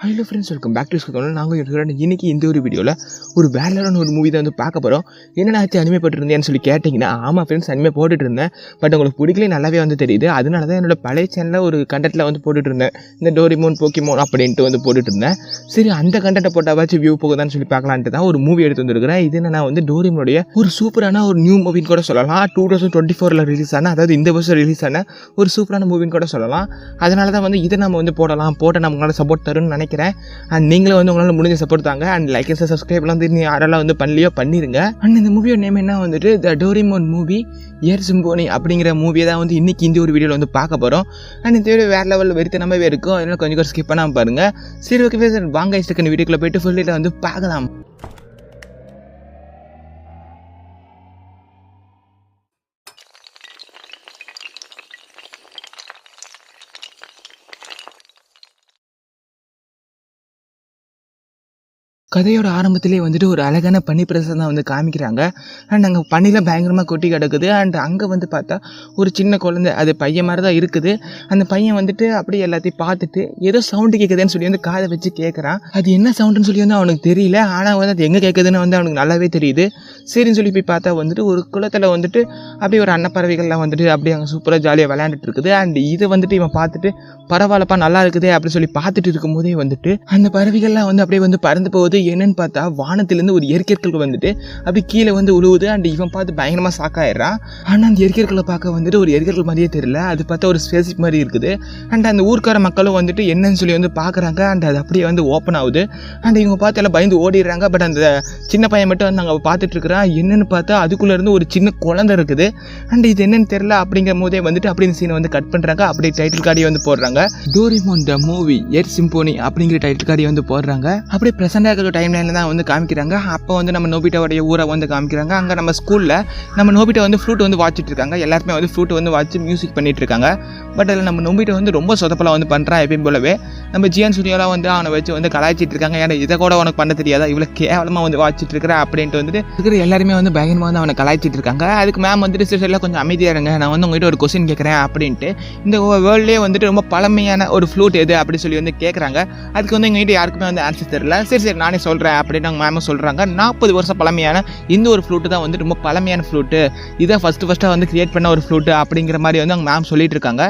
Hello friends, welcome back to school. நாங்கள் இன்றைக்கி இந்த ஒரு வீடியோவில் ஒரு வேலையான ஒரு மூவி தான் வந்து பார்க்க போகிறோம். என்னென்ன அனிமே போட்டுருந்தேன்னு சொல்லி கேட்டிங்கன்னா, ஆமாம் ஃப்ரெண்ட்ஸ், அனிமே போட்டுட்டு இருந்தேன். பட் உங்களுக்கு பிடிக்கல நல்லாவே வந்து தெரியுது. அதனால தான் என்னோட பழைய சேனலில் ஒரு கண்டென்ட்டில் வந்து போட்டுட்டு இருந்தேன். இந்த டோரிமோன் போக்கிமோன் அப்படின்ட்டு வந்து போட்டுட்டு இருந்தேன். சரி, அந்த கண்டென்ட்டை போட்டாவாச்சும் வியூ போகுதான்னு சொல்லி பார்க்கலான்ட்டு தான் ஒரு மூவி எடுத்து வந்துருக்கிறேன். இது என்னன்னா வந்து டோரிமோனுடைய ஒரு சூப்பரான ஒரு நியூ மூவின்னு கூட சொல்லலாம். 2024 ரிலீஸ் ஆன, அதாவது இந்த வருஷம் ரிலீஸ் ஆன ஒரு சூப்பரான மூவின்னு கூட சொல்லலாம். அதனால தான் வந்து இதை நம்ம வந்து போட்டால் நம்மளால சப்போர்ட் தரும்னு நினைக்கிறேன். அண்ட் நீங்களும் வந்து உங்களால் முடிஞ்ச சப்போர்ட் தாங்க. அண்ட் லைக் அண்ட் சப்ஸ்கிரைப்லாம் வந்து யாரெல்லாம் வந்து பண்ணலையோ பண்ணிடுங்க. அண்ட் இந்த மூவியோட நேம் என்ன வந்துட்டு த டோரிமோன் மூவி ஏர் சிம்போனி அப்படிங்கிற மூவியை தான் வந்து இன்னைக்கு இந்த ஒரு வீடியோவில் வந்து பார்க்க போகிறோம். அண்ட் இந்த வீடியோ வேறு லெவலில் வெறித்தனமாகவே இருக்கும். அதனால கொஞ்சம் ஸ்கிப் பண்ணாமல் பாருங்கள். சரி, ஓகே சார், வாங்க இஷ்டக்கு வீடியோக்குள்ளே போயிட்டு ஃபுல்லில் வந்து பார்க்கலாம். கதையோட ஆரம்பத்திலே வந்துட்டு ஒரு அழகான பனி பிரதேசம் தான் வந்து காமிக்கிறாங்க. அண்ட் அங்கே பனியில் பயங்கரமாக கொட்டி கிடக்குது. அண்ட் அங்கே வந்து பார்த்தா ஒரு சின்ன குழந்தை, அது பையன் மாதிரி தான் இருக்குது. அந்த பையன் வந்துட்டு அப்படியே எல்லாத்தையும் பார்த்துட்டு ஏதோ சவுண்டு கேட்குதுன்னு சொல்லி வந்து காதை வச்சு கேட்குறான். அது என்ன சவுண்டுன்னு சொல்லி வந்து அவனுக்கு தெரியல. ஆனால் வந்து அது எங்கே கேட்குதுன்னு வந்து அவனுக்கு நல்லாவே தெரியுது. சரின்னு சொல்லி போய் பார்த்தா வந்துட்டு ஒரு குளத்தில் வந்துட்டு அப்படியே ஒரு அன்னப்பறவைகள்லாம் வந்துட்டு அப்படியே அங்கே சூப்பராக ஜாலியாக விளையாண்டுட்டு இருக்குது. அண்ட் இதை வந்துட்டு இவன் பார்த்துட்டு பரவாயில்லப்பா நல்லா இருக்குது அப்படின்னு சொல்லி பார்த்துட்டு இருக்கும்போதே வந்துட்டு அந்த பறவைகள்லாம் வந்து அப்படியே வந்து பறந்து போகுது. என்னன்னு பார்த்தா வானத்திலேருந்து ஒரு எரிக்கற்கள் வந்துட்டு அப்படி கீழே வந்து உழுவுது. அண்ட் இவன் பார்த்து பயங்கரமாக ஷாக்காயிடுறான். ஆனால் அந்த எரிக்கற்களை பார்க்க வந்துட்டு ஒரு எரிக்கற்கள் மாதிரியே தெரியல. அது பார்த்தா ஒரு ஸ்பேஸ்ஷிப் மாதிரி இருக்குது. அண்ட் அந்த ஊர்க்கார மக்களும் வந்துட்டு என்னன்னு சொல்லி வந்து பார்க்குறாங்க. அண்ட் அது அப்படியே வந்து ஓப்பன் ஆகுது. அண்ட் இவங்க பார்த்து எல்லாம் பயந்து ஓடிடுறாங்க. பட் அந்த சின்ன பையன் மட்டும் வந்து அங்கே பார்த்துட்டு இருக்கிறான். என்னன்னு பார்த்தா அதுக்குள்ளே இருந்து ஒரு சின்ன குழந்தை இருக்குது. அண்ட் இது என்னன்னு தெரியல. அப்படிங்கிற போதே வந்துட்டு அப்படி இந்த சீனை வந்து கட் பண்ணுறாங்க. அப்படியே டைட்டில் கார்டை வந்து போடுறாங்க. Doraemon the movie air symphony அப்படிங்கிற டைட்டில் கார்டை வந்து போடுறாங்க. அப்படியே ப்ரெசென்ட்டாக இருக்கிற டைம்லைனில் தான் வந்து காமிக்கிறாங்க. அப்போ வந்து நம்ம நோபிட்டாவுடைய ஊரை வந்து காமிக்கிறாங்க. அங்கே நம்ம ஸ்கூலில் நம்ம நோபிட்டா வந்து ஃப்ளூட் வந்து வாச்சிட்டு இருக்காங்க. எல்லாருமே வந்து ஃப்ளூட் வந்து வாட்சி மியூசிக் பண்ணிட்டு இருக்காங்க. பட் அதில் நம்ம நோபிட்டா வந்து ரொம்ப சொதப்பலாம் வந்து பண்ணுறான். எப்பயும் போலவே நம்ம ஜியான் சூனியாலாம் வந்து அவனை வச்சு வந்து கலாய்ச்சிட்டு இருக்காங்க. ஏன்னா இதை கூட உனக்கு பண்ண தெரியாதா, இவ்வளோ கேவலமாக வந்து வாச்சிட்டு இருக்கிற அப்படின்ட்டு வந்துட்டு இருக்கிற எல்லாருமே வந்து பயங்கரமாக வந்து அவனை கலாய்ச்சிட்டு இருக்காங்க. அதுக்கு மேம் வந்துட்டு சிஸ்டர்லாம் கொஞ்சம் அமைதியாக இருங்க, நான் வந்து உங்கள்கிட்ட ஒரு கொஸ்டின் கேட்குறேன் அப்படின்ட்டு இந்த வேர்ல்ட்லேயே வந்துட்டு ரொம்ப பழமையான ஒரு ஃப்ளூட் எது அப்படி சொல்லி வந்து கேட்குறாங்க. அதுக்கு வந்து எங்கள்கிட்ட யாருக்குமே வந்து ஆன்சர் தெரியல. சரி நானே சொல்கிறேன் அப்படின்னு அவங்க மேமும் சொல்கிறாங்க. 40 வருஷம் பழமையான இந்த ஒரு ஃப்ளூட்டு தான் வந்து ரொம்ப பழமையான ஃப்ளூட்டு, இதை ஃபஸ்ட்டாக வந்து கிரியேட் பண்ண ஒரு ஃப்ளூட்டு அப்படிங்கிற மாதிரி வந்து அவங்க மேம் சொல்லிட்டு இருக்காங்க.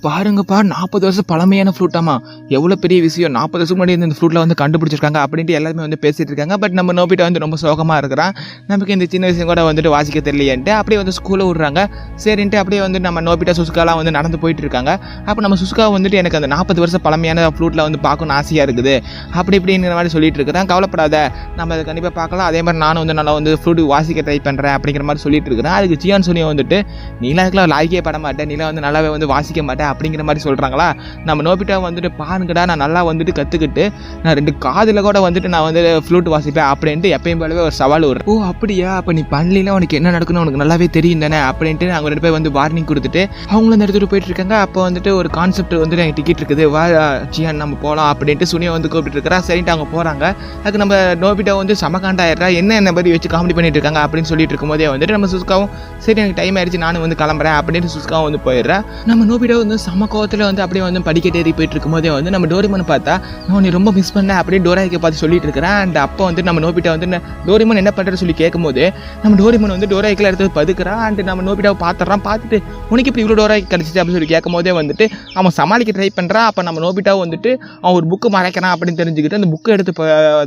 பாருங்கப்பா, 40 வருஷம் பழமையான ஃப்ளூட்டாமா, எவ்வளோ பெரிய விஷயம், 40 வருஷம் முன்னாடி இந்த ஃப்ளூட்டில் வந்து கண்டுபிடிச்சிருக்காங்க அப்படின்ட்டு எல்லாருமே வந்து பேசிட்டு இருக்காங்க. பட் நம்ம நோபிட்டா வந்து ரொம்ப சோகமாக இருக்கிறான். நமக்கு இந்த சின்ன விஷயம் கூட வந்துட்டு வாசிக்க தெரியலையன்ட்டு அப்படியே வந்து ஸ்கூலில் விடுறாங்க. சரின்ட்டு அப்படியே வந்து நம்ம நோபிட்டா சுசுகாலாம் வந்து நடந்து போயிட்டு இருக்காங்க. அப்போ நம்ம சுசுகா வந்துட்டு எனக்கு அந்த 40 வருஷம் பழமையான ஃப்ளூட்டில் வந்து பார்க்கணும்னு ஆசையாக இருக்குது அப்படி இப்படிங்கிற மாதிரி சொல்லிட்டு இருக்கிறேன். கவலைப்படாத, நம்ம அதை கண்டிப்பாக பார்க்கலாம். அதே மாதிரி நானும் வந்து நல்லா வந்து ஃப்ளூட் வாசிக்க ட்ரை பண்ணுறேன் அப்படிங்கிற மாதிரி சொல்லிட்டு இருக்கிறேன். அதுக்கு ஜியான் சோனியா வந்துட்டு நீலாம் அதுக்கெல்லாம் லாய்க்கே பட மாட்டேன், நீலாம் வந்து நல்லாவே வந்து வாசிக்க மாட்டேன் அப்படிங்கிற மாதிரி சொல்கிறாங்களா. நம்ம நோபிட்டா வந்துட்டு பாருங்கடா, நான் நல்லா வந்துட்டு கற்றுக்கிட்டு நான் 2 காதில் கூட வந்துட்டு நான் வந்து ஃப்ளூட் வாசிப்பேன் அப்படின்ட்டு எப்பயும் போலவே ஒரு சவால் வரும். ஓ அப்படியா, அப்போ நீ பண்ணலாம், உனக்கு என்ன நடக்கணும் உனக்கு நல்லாவே தெரியும் தானே அப்படின்ட்டு அவங்க 2 பேர் வந்து வார்னிங் கொடுத்துட்டு அவங்களும் அந்த இடத்துக்கு போயிட்டு இருக்காங்க. அப்போ வந்துட்டு ஒரு கான்செப்ட் வந்துட்டு எனக்கு டிக்கெட் இருக்குது, வா ஜியான் நம்ம போகலாம் அப்படின்ட்டு சுனியா வந்து கூப்பிட்டு இருக்கிறா. சரின்ட்டு அவங்க போகிறாங்க. அதுக்கு நம்ம நோபிட்டா வந்து சமகாண்டாயிடுறா, என்ன மாதிரி வச்சு காமெடி பண்ணிட்டு இருக்காங்க அப்படின்னு சொல்லிட்டு இருக்கும்போதே வந்துட்டு நம்ம சுஸ்காவும் சரி எனக்கு டைம் ஆயிடுச்சு நானும் வந்து கிளம்புறேன் அப்படின்ட்டு சுஸ்காவும் வந்து போயிடுறேன். நம்ம நோபிட்டா வந்து சமக்கோவத்தில் வந்து அப்படியே வந்து படிக்கட்டு ஏறி போயிட்டு இருக்கும்போதே வந்து நம்ம டோரிமோன் பார்த்தா நான் நீ ரொம்ப மிஸ் பண்ணேன் அப்படியே டோராய்க்கு பார்த்து சொல்லிட்டு இருக்கிறேன். அண்ட் அப்போ வந்து நம்ம நோபிட்டா வந்து டோரிமோன் என்ன பண்ணுறது சொல்லி கேட்கும்போது நம்ம டோரிமோன் வந்து டோராய்க்கில் எடுத்து பதுக்குறான். அண்ட் நம்ம நோபிட்டாவை பார்த்துறான். பார்த்துட்டு உனக்கு இப்படி இவ்வளோ டோராய்க்கு கிடச்சிச்சு அப்படின்னு சொல்லி கேட்கும் போதே வந்துட்டு அவன் சமாளிக்க ட்ரை பண்ணுறான். அப்போ நம்ம நோபிட்டாவும் வந்துட்டு அவன் ஒரு புக்கு மறைக்கிறான் அப்படின்னு தெரிஞ்சுக்கிட்டு அந்த புக்கை எடுத்து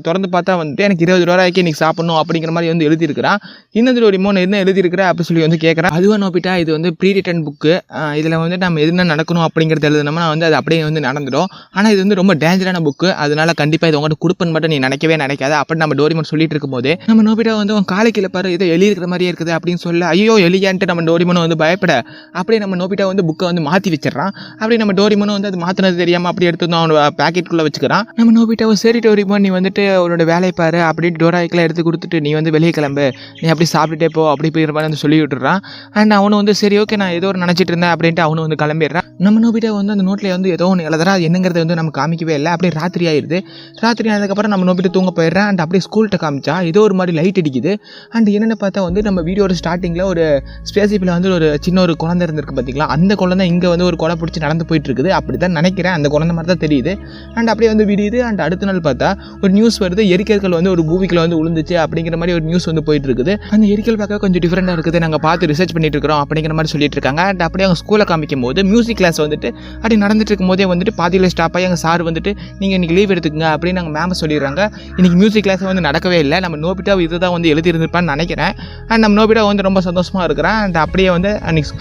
திறந்து பார்த்தா வந்துட்டு எனக்கு 20 ரூபாய்க்கு இன்றைக்கி சாப்பிடணும் அப்படிங்கிற மாதிரி வந்து எழுதியிருக்கிறான். இன்னொரு டோரிமோன் என்ன எழுதியிருக்கிற அப்படி சொல்லி வந்து கேட்குறான். அதுவாக நோபிட்டா இது வந்து ப்ரீ ரிட்டன் புக்கு, இதில் வந்து நம்ம எதுனா நடக்கணும் அப்படிங்கிறது எழுதுனோம்னா வந்து அது அப்படியே வந்து நடந்துடும். ஆனால் இது வந்து ரொம்ப டேஞ்சரான புக்கு, அதனால கண்டிப்பாக இது உங்கள்கிட்ட கொடுப்பேன்னு மட்டும் நீ நினைக்கவே நினைக்காத அப்படின்னு நம்ம டோரிமோன் சொல்லிட்டு இருக்கும்போது நம்ம நோபிட்டா வந்து அவன் காலை கீழே பாரு ஏதோ எழுதியிருக்கிற மாதிரியே இருக்குது அப்படின்னு சொல்ல ஐயோ எலியான்ட்டு நம்ம டோரிமோனும் வந்து பயப்பட அப்படியே நம்ம நோபிட்டா வந்து புக்கை வந்து மாற்றி வச்சிடறான். அப்படி நம்ம டோரிமோனும் வந்து அது மாற்றினது தெரியாமல் அப்படி எடுத்து வந்து அவன் பேக்கெட்டுக்குள்ளே வச்சுக்கிறான். நம்ம நோபிட்டாவை சரி டோரிமோன் நீ வந்துட்டு உன்னோட வேலையை பாரு அப்படின்னு டோராய்க்கெல்லாம் எடுத்து கொடுத்துட்டு நீ வந்து வெளியே கிளம்பு, நீ அப்படி சாப்பிட்டுட்டே போ அப்படி போயிடுற மாதிரி வந்து சொல்லி விட்டுறான். அண்ட் அவனு வந்து சரி ஓகே நான் ஏதோ ஒரு நினச்சிட்டு இருந்தேன் அப்படின்ட்டு அவனு வந்து கிளம்பிடுறான். நம்ம நோபிட்டா வந்து அந்த நோட்டில் வந்து ஏதோ ஒன்று எழுதுறா, என்னங்கிறத வந்து நம்ம காமிக்கவே இல்லை. அப்படியே ராத்திரி ஆயிடுது. ராத்திரி ஆனதுக்கப்புறம் நம்ம நோபிட்டு தூங்க போயிடுறேன். அண்ட் அப்படியே ஸ்கூல்கிட்ட காமிச்சா ஏதோ ஒரு மாதிரி லைட் அடிக்குது. அண்ட் என்னென்னு பார்த்தா வந்து நம்ம வீடியோட ஸ்டார்டிங்கில் ஒரு ஸ்பேசிப்பில் வந்து ஒரு சின்ன ஒரு குழந்தை இருந்திருக்கு பார்த்தீங்களா, அந்த குழந்தை இங்கே வந்து ஒரு கொலை பிடிச்சி நடந்து போயிட்டு இருக்குது. அப்படி தான் நினைக்கிறேன், அந்த குழந்தை மாதிரி தான் தெரியுது. அண்ட் அப்படியே வந்து விடியுது. அண்ட் அடுத்த நாள் பார்த்தா ஒரு நியூஸ் வருது, எரிக்கல்கள் வந்து ஒரு பூமிக்குள்ள வந்து விழுந்துச்சு அப்படிங்கிற மாதிரி ஒரு நியூஸ் வந்து போயிட்டு இருக்குது. அந்த எரிக்கல் பார்க்க கொஞ்சம் டிஃப்ரெண்டாக இருக்குது, நாங்கள் பார்த்து ரிசர்ச் பண்ணிட்டு இருக்கிறோம் அப்படிங்கிற மாதிரி சொல்லிட்டு இருக்காங்க. அண்ட் அப்படியே அவங்க ஸ்கூலில் காமிக்கும் போது மியூசிக் கிளாஸ் வந்துட்டு அப்படி நடந்துட்டு இருக்கும் போதே வந்துட்டு பாதியில் ஸ்டாப் ஆகி எங்கள் சார் வந்துட்டு நீங்கள் இன்றைக்கி லீவ் எடுத்துக்கங்க அப்படின்னு நாங்கள் மேம் சொல்லிடுறாங்க. இன்றைக்கி மியூசிக் கிளாஸ் வந்து நடக்கவே இல்லை, நம்ம நோபிட்டா இதை தான் வந்து எழுதியிருந்திருப்பான்னு நினைக்கிறேன். அண்ட் நம்ம நோபிட்டா வந்து ரொம்ப சந்தோஷமாக இருக்கிறான். அண்ட் அப்படியே வந்து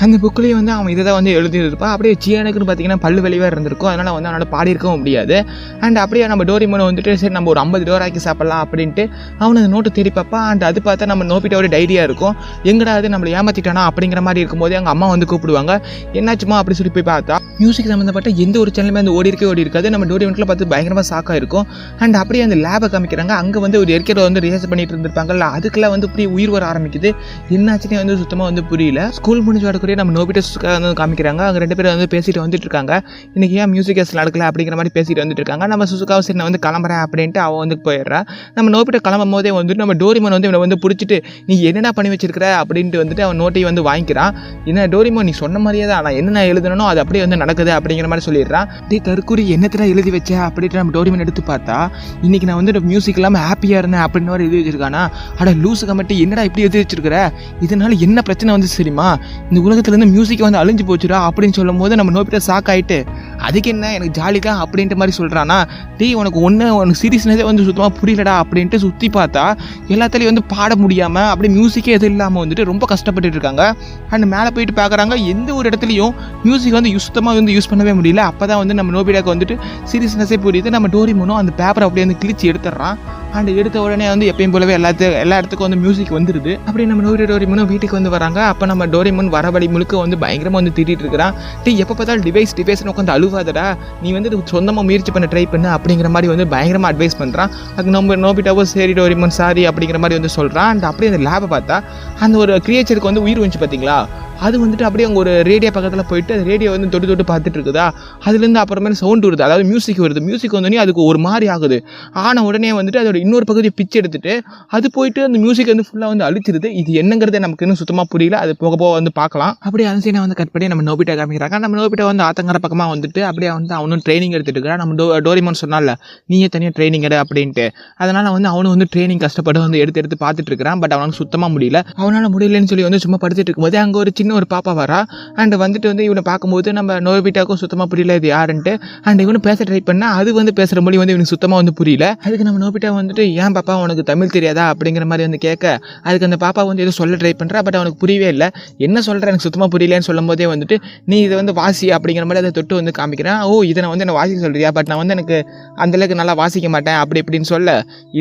அந்த புக்லேயே வந்து அவன் இதை தான் வந்து எழுதியிருப்பான். அப்படியே ஜியானுக்குன்னு பார்த்தீங்கன்னா பல்லு வெளியாக இருந்திருக்கும், அதனால் வந்து அவனால் பாடியிருக்கவும் முடியாது. அண்ட் அப்படியே நம்ம டோரிமோனை வந்துட்டு சரி நம்ம ஒரு 50 டோராக்கி சாப்பிட்லாம் அப்படின்ட்டு அவனை அந்த நோட்டு தேடி பார்ப்பான். அண்ட் அது பார்த்தா நம்ம நோபிட்டாவோட டைரியா இருக்கும். எங்கடா அது நம்மளை ஏமாற்றிட்டானா அப்படிங்கிற மாதிரி இருக்கும்போது எங்கள் அம்மா வந்து கூப்பிடுவாங்க. என்னாச்சுமா அப்படி சொல்லி போய் பார்த்தா மியூசிக் சம்மந்தப்பட்ட எந்த ஒரு சேனலுமே வந்து ஓடி இருக்காது. நம்ம டோரிமோனில் பார்த்து பயங்கரமாக ஷாக்காக இருக்கும். அண்ட் அப்படியே அந்த லேபை காமிக்கிறாங்க. அங்கே வந்து ஒரு எரிக்கலை வந்து ரிஹர்ஸ் பண்ணிட்டு இருந்திருப்பாங்கல்ல, அதுக்கெல்லாம் வந்து இப்படி உயிர் வர ஆரம்பிக்குது. என்னாச்சுன்னே வந்து சுத்தமாக வந்து புரியல. ஸ்கூல் முடிஞ்சு வரக்கூடிய நம்ம நோபிட்டா வந்து காமிக்கிறாங்க. அங்கே 2 பேரும் வந்து பேசிட்டு வந்துட்டு இருக்காங்க. இன்னைக்கு ஏன் மியூசிக் கிளாஸ் நடக்கல அப்படிங்கிற மாதிரி பேசிட்டு வந்துட்டு இருக்காங்க. நம்ம சுசுகாவை சரி நான் வந்து கிளம்புறேன் அப்படின்ட்டு அவன் வந்து போயிடுறா. நம்ம நோபிட்டா கிளம்பும் போதே வந்துட்டு நம்ம டோரிமோன் வந்து இவனை வந்து பிடிச்சிட்டு நீ என்னென்ன பண்ணி வச்சிருக்கிற அப்படின்ட்டு வந்துட்டு அவன் நோட்டையை வந்து வாங்கிக்கிறான். என்ன டோரிமோன் நீ சொன்ன மாதிரியே தான், நான் என்ன எழுதணும் அது அப்படியே வந்து நடக்குது அப்படிங்கிற மாதிரி சொல்லிடுறான். டே தற்கூரி என்னத்துல எழுதி வச்ச அப்படின்ட்டு நம்ம டோரிமோன் எடுத்து பார்த்தா இன்னைக்கு நான் வந்து மியூசிக் இல்லாமல் ஹாப்பியாக இருந்தேன் அப்படின்னு எழுதி வச்சிருக்கானா. அட லூசு கமெண்ட்டு என்னடா இப்படி எழுதி வச்சிருக்கிற, இதனால என்ன பிரச்சனை வந்து தெரியுமா, இந்த உலகத்துலேருந்து மியூசிக் வந்து அழிஞ்சு போச்சுடா அப்படின்னு சொல்லும் போது நம்ம நோபிட்டா ஷாக் ஆகிட்டு அதுக்கு என்ன எனக்கு ஜாலி தான் அப்படின்ட்டு மாதிரி சொல்கிறானா. டீ உனக்கு சீரியஸ்னஸே வந்து சுத்தமாக புரியலடா அப்படின்ட்டு சுற்றி பார்த்தா எல்லாத்துலேயும் வந்து பாட முடியாமல் அப்படியே மியூசிக்கே எதுவும் இல்லாமல் வந்துட்டு ரொம்ப கஷ்டப்பட்டு இருக்காங்க. அண்ட் மேலே போயிட்டு பார்க்குறாங்க, எந்த ஒரு இடத்துலையும் மியூசிக் வந்து சுத்தமாக வந்து யூஸ் பண்ணவே முடியல. அப்போ தான் வந்து நம்ம நோபிடாக்கு வந்துட்டு சீரியஸ்னஸே புரியுது. நம்ம டோரிமோனும் அந்த பேப்பரை அப்படியே வந்து கிழிச்சு எடுத்துடுறான். அண்ட் எடுத்த உடனே வந்து எப்பயும் போலவே எல்லா இடத்துக்கும் வந்து மியூசிக் வந்துடுது. அப்படி நம்ம டோரிமோனும் வீட்டுக்கு வந்து வராங்க. அப்போ நம்ம டோரிமோன் வரபடி முழுக்க வந்து பயங்கரமாக வந்து திட்டிகிட்டு இருக்கிறான். டீ எப்போ பார்த்தாலும் டிவைஸ்னு உட்காந்து அழுவாதடா, நீ வந்து சொந்தமாக முயற்சி பண்ண ட்ரை பண்ணு அப்படிங்கிற மாதிரி வந்து பயங்கரமாக அட்வைஸ் பண்ணுறான். அது நம்ம நோபிட்டாவோ சரி டோரிமோன் சாரி அப்படிங்கிற மாதிரி வந்து சொல்கிறான். அண்ட் அப்படியே அந்த லேபை பார்த்தா அந்த ஒரு கிரியேச்சருக்கு வந்து உயிர் வந்துச்சு பார்த்தீங்களா, அது வந்துட்டு அப்படியே அங்கே ஒரு ரேடியோ பக்கத்தில் போயிட்டு அந்த ரேடியோ வந்து தொட்டு பார்த்துட்டு இருக்குதா. அதுலேருந்து அப்புறமேல சவுண்ட் வருது, அதாவது மியூசிக் வருது. மியூசிக் வந்தோடனே அதுக்கு ஒரு மாதிரி ஆகுது. ஆன உடனே வந்துட்டு அதோட இன்னொரு பகுதியை பிச்சு எடுத்துட்டு அது போயிட்டு அந்த மியூசிக் வந்து ஃபுல்லாக வந்து அழிச்சிருது. இது என்னங்கிறது நமக்கு இன்னும் சுத்தமாக புரியல, அது போக போக வந்து பார்க்கலாம். அப்படியே அந்த சீனை வந்து கட் பண்ணி நம்ம நோபிட்டா காமிக்கிறாங்க. நம்ம நோபிட்டா வந்து ஆத்தங்கர பக்கமாக வந்துட்டு அப்படியே வந்து அவனும் ட்ரைனிங் எடுத்துட்டு இருக்கிறான். நம்ம டோரிமோன் சொன்னால நீயே தனியாக ட்ரைனிங் எடு அப்படின்ட்டு, அதனால் வந்து அவனும் வந்து ட்ரைனிங் கஷ்டப்பட்டு வந்து எடுத்து பார்த்துட்டு இருக்கிறான். பட் அவனுக்கு சுத்தமாக முடியல. அவனால் முடியலன்னு சொல்லி வந்து சும்மா படுத்துட்டு இருக்கும்போது அங்கே ஒரு சின்ன ஒரு பாப்பா வரா. அண்ட் வந்துட்டு வந்து இவனை பார்க்கும்போது நம்ம நோபிட்டாக்கும் சுத்தமாக புரியல இது யாருன்ட்டு. அண்ட் இவனு பேச ட்ரை பண்ணா அது வந்து பேசுகிற மொழி வந்து இவனுக்கு சுத்தமாக வந்து புரியல. அதுக்கு நம்ம நோபிட்டா வந்துட்டு ஏன் பாப்பா உனக்கு தமிழ் தெரியாதா அப்படிங்கிற மாதிரி வந்து கேட்க அதுக்கு அந்த பாப்பா வந்து ஏதோ சொல்ல ட்ரை பண்ணுறா. பட் அவனுக்கு புரியவே இல்லை. என்ன சொல்கிற எனக்கு சுத்தமாக புரியலன்னு சொல்லும் போதே வந்துட்டு நீ இதை வந்து வாசி அப்படிங்கிற மாதிரி அதை தொட்டு வந்து காமிக்கிறேன். ஓ இதை நான் வந்து என்ன வாசிக்க சொல்கிறியா, பட் நான் வந்து எனக்கு அந்தளவுக்கு நல்லா வாசிக்க மாட்டேன் அப்படி இப்படின்னு சொல்ல,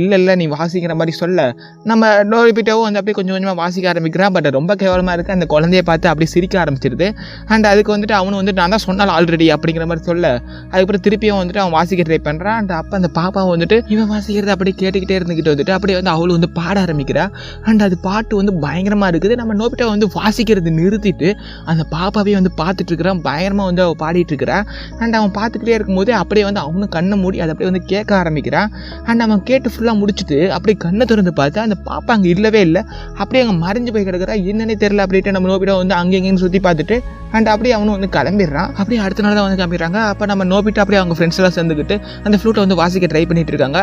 இல்லை நீ வாசிக்கிற மாதிரி சொல்ல நம்ம நோபிட்டாவும் வந்து அப்படியே கொஞ்சம் கொஞ்சமாக வாசிக்க ஆரம்பிக்கிறான். பட் ரொம்ப கேவலமாக இருக்குது. அந்த குழந்தைய பார்த்து அப்படியே சிரிக்க ஆரம்பிச்சிருது. அண்ட் அதுக்கு வந்துட்டு அவனு வந்துட்டு நான் தான் சொன்னாலும் ஆல்ரெடி அப்படிங்கிற மாதிரி சொல்ல அதுக்கப்புறம் திருப்பியும் வந்துட்டு அவன் வாசிக்க ட்ரை பண்ணுறான். அண்ட் அப்போ அந்த பாப்பாவை வந்துட்டு இவன் வாசிக்கிறது அப்படியே கேட்டுக்கிட்டே இருந்துக்கிட்டு வந்துட்டு அப்படியே வந்து அவளும் வந்து பாட ஆரம்பிக்கிறா. அண்ட் அது பாட்டு வந்து பயங்கரமாக இருக்குது. நம்ம நோபிட்டா வந்து வாசிக்கிறது நிறுத்திட்டு அந்த பாப்பாவே வந்து பார்த்துட்டு இருக்கிறான். பயங்கரமாக வந்து அவள் பாடிட்டு இருக்கிறான். அண்ட் அவன் பார்த்துக்கிட்டே இருக்கும்போது அப்படியே வந்து அவனும் கண்ணை மூடி அதை அப்படியே வந்து கேட்க ஆரம்பிக்கிறான். அண்ட் அவன் கேட்டு ஃபுல்லாக முடிச்சுட்டு அப்படியே கண்ணை திறந்து பார்த்தா அந்த பாப்பா அங்கே இல்லவே இல்லை. அப்படியே அங்கே மறைஞ்சு போய் கிடக்கிறா. என்னன்னே தெரியல. அப்படின்ட்டு நம்ம நோபிட்டா வந்து அங்கேயும் சுற்றி பார்த்துட்டு அண்ட் அப்படியே அவனும் வந்து கிளம்பிடுறான். அப்படியே அடுத்த நாள் தான் வந்து கிளம்பிடுறாங்க. அப்போ நம்ம நோபிட்டா அப்படியே அவங்க ஃப்ரெண்ட்ஸ் எல்லாம் சேர்ந்துக்கிட்டு அந்த ஃப்ளூட்டை வந்து வாசிக்க ட்ரை பண்ணிட்டு இருக்காங்க.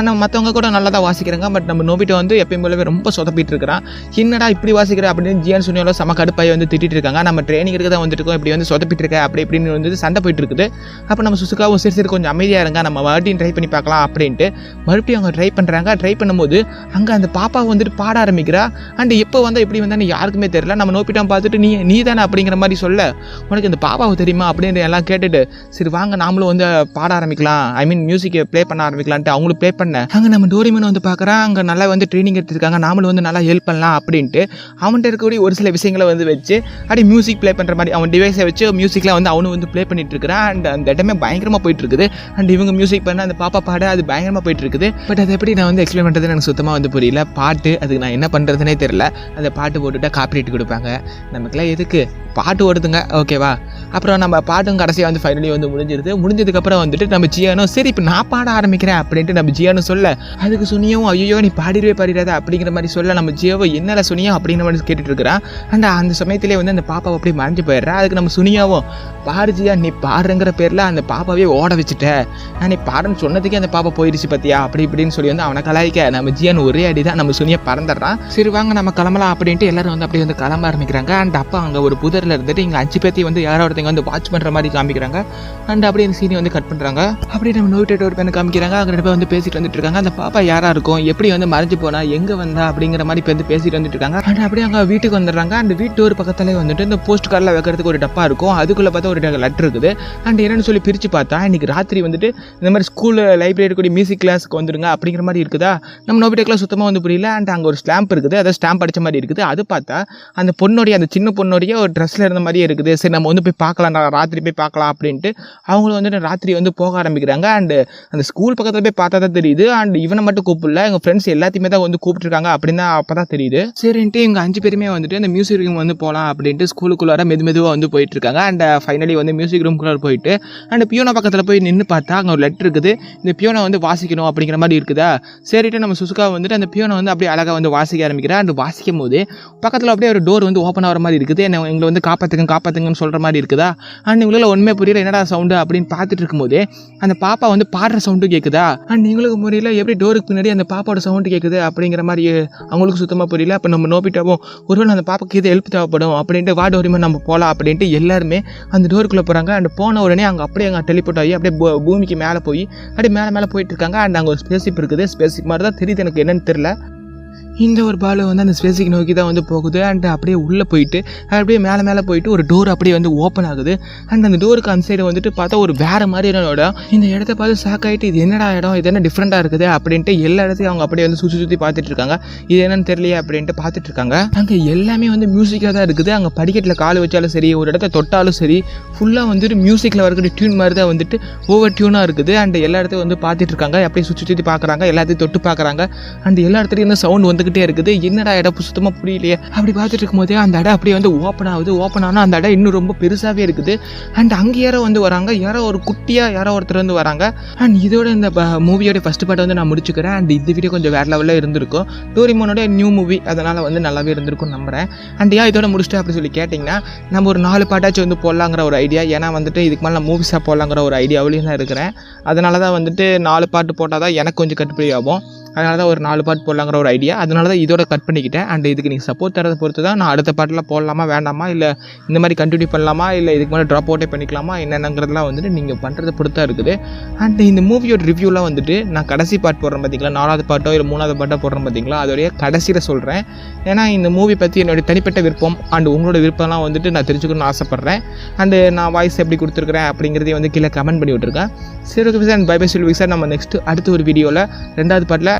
நம்ம மற்றவங்க கூட நல்லா தான் வாசிக்கிறாங்க. பட் நம்ம நோபிட்டா வந்து எப்பயும் போலவே ரொம்ப சொதப்பிட்டு இருக்கிறான். என்னடா இப்படி வாசிக்கிற அப்படின்னு ஜியான் சொன்னாலும் செம கடுப்பாய் வந்து திட்டிட்டு இருக்காங்க. நம்ம ட்ரைனிங் எடுக்க தான் வந்துட்டு இருக்கோம், இப்படி வந்து சொதப்பிட்டு இருக்க அப்படி இப்படின்னு வந்து சண்டை போயிட்டு இருக்குது. அப்போ நம்ம சுசுகாவும் சரி கொஞ்சம் அமைதியாக இருங்க, நம்ம மறுபடியும் ட்ரை பண்ணி பார்க்கலாம் அப்படின்ட்டு மறுபடியும் அவங்க ட்ரை பண்ணுறாங்க. ட்ரை பண்ணும்போது அங்கே அந்த பாப்பா வந்துட்டு பாட ஆரம்பிக்கிறா. அண்ட் எப்போ வந்தால் இப்படி வந்தான்னு யாருக்குமே தெரியல. நம்ம நோபிட்டா பார்த்துட்டு நீ தானே அப்படிங்கிற மாதிரி சொல்ல உனக்கு இந்த பாப்பாவை தெரியுமா அப்படின்னு எல்லாம் கேட்டுட்டு சரி வாங்க நாமளும் வந்து பாட ஆரம்பிக்கலாம், ஐ மீன் மியூசிக் ப்ளே பண்ண ஆரம்பிக்கலான்ட்டு அவங்களும் ப்ளே பண்ண அங்கே நம்ம டோரிமான் வந்து பார்க்குறான். அங்கே நல்லா வந்து ட்ரைனிங் எடுத்துருக்காங்க, நாமளும் வந்து நல்லா ஹெல்ப் பண்ணலாம் அப்படின்ட்டு அவன்கிட்ட இருக்கக்கூடிய ஒரு சில விஷயங்களை வந்து வச்சு அப்படியே மியூசிக் ப்ளே பண்ணுற மாதிரி அவன் டிவைஸை வச்சு மியூசிக்கில் வந்து அவனு வந்து ப்ளே பண்ணிட்டு இருக்கிறான். அண்ட் அந்த இடமே பயங்கரமாக போயிட்டு இருக்குது. அண்ட் இவங்க மியூசிக் பண்ண அந்த பாப்பா பாட அது பயங்கரமாக போயிட்டு இருக்குது. பட் அதை எப்படி நான் வந்து எக்ஸ்பிளைன் பண்ணுறதுன்னு எனக்கு சுத்தமாக வந்து புரியல. பாட்டு அதுக்கு நான் என்ன பண்ணுறதுனே தெரியல. அந்த பாட்டு போட்டுவிட்டா காப்பிரைட் கொடுப்பாங்க, நமக்குலாம் எதுக்கு பாட்டு ஓடுதுங்க ஓகேவா. அப்புறம் நம்ம பாட்டும் கடைசியாக வந்து ஃபைனலி வந்து முடிஞ்சதுக்கப்புறம் வந்துட்டு நம்ம ஜியானோ சரி இப்போ நான் பாட ஆரம்பிக்கிறேன் அப்படின்ட்டு நம்ம ஜியானோ சொல்ல அதுக்கு சுனியாவும் ஐயோ நீ பாடிடாத அப்படிங்கிற மாதிரி சொல்ல நம்ம ஜியாவோ என்னல சுனியா அப்படிங்கிற மாதிரி கேட்டுட்டு இருக்கிறான். அண்ட் அந்த சமயத்திலே வந்து அந்த பாப்பாவை அப்படியே மறைஞ்சு போயிடுறா. அதுக்கு நம்ம சுனியாவும் பாடு ஜியா நீ பாடுங்கிற பேரில் அந்த பாப்பாவே ஓட வச்சுட்ட, நான் நீ பாடுன்னு சொன்னதுக்கே அந்த பாப்பா போயிடுச்சு பார்த்தியா அப்படி இப்படின்னு சொல்லி வந்து அவனை கலாய்க்க நம்ம ஜியான் ஒரே அடி தான் நம்ம சுனியா பறந்துடுறான். சரி வாங்க நம்ம கிளம்பலாம் அப்படின்ட்டு எல்லாரும் வந்து அப்படியே வந்து கிளம்ப ஆரம்பிக்கிறாங்க. அண்ட் அப்பா அங்கே ஒரு புதரில் இருந்துட்டு இங்கே 5 பேர்த்தையும் வந்து யாரோ ஒருத்தங்க வந்து வாட்ச் பண்ணுற மாதிரி காமிக்கிறாங்க. அண்ட் அப்படியே இந்த சீனை வந்து கட் பண்ணுறாங்க. அப்படியே நம்ம நோயிட்டு ஒரு பேனை காமிக்கிறாங்க. அங்கே 2 பேர் வந்து பேசிட்டு வந்துட்டு இருக்காங்க. அந்த பாப்பா யாரா இருக்கும், எப்படி வந்து மறைஞ்சு போனா, எங்கே வந்தா அப்படிங்கிற மாதிரி இப்போ வந்து பேசிட்டு வந்துட்டு இருக்காங்க. அண்ட் அப்படியே அங்கே வீட்டுக்கு வந்துடுறாங்க. அண்ட் வீட்டு ஒரு பக்கத்துலேயே வந்துட்டு இந்த போஸ்ட் கார்டில் வைக்கிறதுக்கு ஒரு டப்பா இருக்கும். அதுக்குள்ளே பார்த்தா ஒரு லெட்டர் இருக்குது. அண்ட் என்னன்னு சொல்லி பிரித்து பார்த்தா இன்னைக்கு ராத்திரி வந்துட்டு இந்த மாதிரி ஸ்கூலில் லைப்ரரி கூடிய மியூசிக் கிளாஸுக்கு வந்துருங்க அப்படிங்கிற மாதிரி இருக்குதா. நம்ம நோபிட்டேக்கெலாம் சுத்தமாக வந்து புரியல. அண்ட் அங்கே ஒரு ஸ்டாம்ப் இருக்குது, அதை ஸ்டாம்ப் அடித்த மாதிரி இருக்குது. அது பார்த்தா அந்த பொண்ணுடைய அந்த சின்ன பொண்ணுடைய ஒரு ட்ரெஸ்ஸில் இருந்த மாதிரியே இருக்குது. சரி நம்ம வந்து போய் பார்க்கலாம், ராத்திரி போய் பார்க்கலாம் அப்படின்ட்டு அவங்களும் வந்துட்டு ராத்திரி வந்து போக ஆரம்பிக்கிறாங்க. அண்டு அந்த ஸ்கூல் பக்கத்தில் போய் பார்த்தா தான் தெரியுது. அண்ட் இவனை மட்டும் கூப்பிடல, எங்கள் ஃப்ரெண்ட்ஸ் எல்லாத்தையுமே தான் வந்து கூப்பிட்டுருக்காங்க அப்படின்னு தான் அப்போ தான் தெரியுது. சரின்ட்டு இவங்க 5 பேருமே வந்துட்டு அந்த மியூசிக் ரூம் வந்து போகலாம் அப்படின்ட்டு ஸ்கூலுக்குள்ளார மெதுவாக வந்து போயிட்டு இருக்காங்க. அண்ட் ஃபைனலி வந்து மியூசிக் ரூம்குள்ளார போயிட்டு அண்ட் பியோனா பக்கத்தில் போய் நின்று பார்த்தா அங்கே ஒரு லெட்டர் இருக்குது. இந்த பியோனை வந்து வாசிக்கணும் அப்படிங்கிற மாதிரி இருக்குதா. சரிட்டு நம்ம சுசுகா வந்துட்டு அந்த பியோனை வந்து அப்படியே அழகாக வந்து வாசிக்க ஆரம்பிக்கிறா. அண்ட் வாசிக்கும் போது பக்கத்தில் அப்படியே ஒரு டோர் வந்து ஓப்பன் ஆகிற மாதிரி இருக்குது. என்ன எங்களை வந்து காப்பாற்றுங்கன்னு சொல்கிற மாதிரி இருக்குதா. அண்ட் இவங்களுக்கு ஒன்றுமே புரியல, என்னடா சவுண்டு அப்படின்னு பார்த்துட்டு இருக்கும்போது அந்த பாப்பா வந்து பாடுற சவுண்டு கேட்குதா. அண்ட் எங்களுக்கு புரியல எப்படி டோருக்கு பின்னாடி அந்த பாப்பாவோட சவுண்டு கேட்குது அப்படிங்கிற மாதிரி அவங்களுக்கு சுத்தமாக புரியல. அப்போ நம்ம நோபிட்டாவும் ஒருவேளை அந்த பாப்பாக்கு இது ஹெல்ப் தேவைப்படும் அப்படின்ட்டு வா டோரிமான் நம்ம போகலாம் அப்படின்ட்டு எல்லாருமே அந்த டோருக்குள்ளே போகிறாங்க. அண்ட் போன உடனே அங்கே அப்படியே அங்கே டெலிபோர்ட் ஆகி அப்படியே பூமிக்கு மேலே போய் அப்படியே மேலே போயிட்டு இருக்காங்க. அண்ட் அங்கே ஒரு ஸ்பேஸ்ஷிப் இருக்குது. ஸ்பேஸ்ஷிப் மாதிரி தான் தெரியுது, எனக்கு என்னன்னு தெரியல. இந்த ஒரு பால் வந்து அந்த ஸ்பேஸுக்கு நோக்கி தான் வந்து போகுது. அண்ட் அப்படியே உள்ளே போயிட்டு அப்படியே மேலே போயிட்டு ஒரு டோர் அப்படியே வந்து ஓப்பன் ஆகுது. அண்ட் அந்த டோருக்கு அந்த சைடு வந்துட்டு பார்த்தா ஒரு வேறு மாதிரியான இடம். இந்த இடத்த பார்த்து ஷாக் ஆகிட்டு இது என்னடா இடம், இது என்ன டிஃப்ரெண்ட்டாக இருக்குது அப்படின்ட்டு எல்லா இடத்தையும் அவங்க அப்படியே வந்து சுற்றி பார்த்துட்டு இருக்காங்க. இது என்னன்னு தெரியலையே அப்படின்ட்டு பார்த்துட்டு இருக்காங்க. அங்கே எல்லாமே வந்து மியூசிக்காக தான் இருக்குது. அங்கே படிக்கட்டில் கால் வச்சாலும் சரி, ஒரு இடத்த தொட்டாலும் சரி, ஃபுல்லாக வந்துட்டு மியூசிக்கில் வரக்கூடிய டியூன் மாதிரி தான் வந்துட்டு ஓவர் டியூனாக இருக்குது. அண்ட் எல்லா இடத்தையும் வந்து பார்த்துட்டு இருக்காங்க. அப்படியே சுற்றி பார்க்குறாங்க, எல்லாத்தையும் தொட்டு பார்க்குறாங்க. அண்ட் எல்லா இடத்துலையும் வந்து சவுண்ட் வந்துக்கிட்டே இருக்குது. என்னடா இடம் சுத்தமாக புரியலையே அப்படி பார்த்துட்டு இருக்கும்போதே அந்த இடம் அப்படியே வந்து ஓப்பன் ஆகுது. ஓப்பன் ஆனால் அந்த இடம் இன்னும் ரொம்ப பெருசாகவே இருக்குது. அண்ட் அங்கே யாரோ வந்து வராங்க, யாரோ ஒரு குட்டியாக யாரோ ஒருத்தர் வந்து வராங்க. அண்ட் இதோட இந்த மூவியோட ஃபஸ்ட் பார்ட் வந்து நான் முடிச்சுக்கிறேன். அண்ட் இந்த வீடியோ கொஞ்சம் வேறு லெவலில் இருந்திருக்கும். டோரிமானோட நியூ மூவி, அதனால் வந்து நல்லாவே இருந்திருக்கும் நம்புறேன். அண்ட் இதோட முடிச்சுட்டு அப்படி சொல்லி கேட்டிங்கன்னா நம்ம ஒரு 4 பாட்டாச்சும் வந்து போடலாங்கிற ஒரு ஐடியா. ஏன்னா வந்துட்டு இதுக்கு மேலே நான் மூவிஸாக போடலாங்கிற ஒரு ஐடியாவிலையும் தான் இருக்கிறேன். அதனால தான் வந்துட்டு 4 பாட்டு போட்டால் தான் எனக்கு கொஞ்சம் கட்டுப்படி ஆகும். அதனால தான் ஒரு 4 பாட்டு போடலாங்கிற ஒரு ஐடியா. அதனால தான் இதோட கட் பண்ணிக்கிட்டேன். அண்ட் இதுக்கு நீங்கள் சப்போர்ட் தரதை பொறுத்து தான் நான் அடுத்த பாட்டில் போடலாமா வேண்டாமா, இல்லை இந்த மாதிரி கண்டினியூ பண்ணலாமா, இல்லை இதுக்கு மேலே ட்ராப் அவுட்டே பண்ணிக்கலாமா என்னென்னங்கிறதுலாம் வந்துட்டு நீங்கள் பண்ணுறதை பொறுத்தா இருக்குது. அண்ட் இந்த மூவியோட ரிவ்யூலாம் வந்துட்டு நான் கடைசி பாட்டு போடுறேன் பார்த்தீங்களா, 4வது பாட்டோ இல்லை 3வது பாட்டோ போடுறேன் பார்த்தீங்களா, அதோடைய கடைசியில் சொல்கிறேன். ஏன்னா இந்த மூவி பற்றி என்னுடைய தனிப்பட்ட விருப்பம் அண்ட் உங்களோட விருப்பம்லாம் வந்துட்டு நான் தெரிஞ்சுக்கணும்னு ஆசைப்பட்றேன். அண்டு நான் வாய்ஸ் எப்படி கொடுத்துருக்குறேன் அப்படிங்கிறதையும் வந்து கீழே கமெண்ட் பண்ணி விட்டுருக்கேன். சரி ஓகே சார், பை பை சொல்லி சார். நம்ம அடுத்த ஒரு வீடியோவில் 2வது பாட்டில்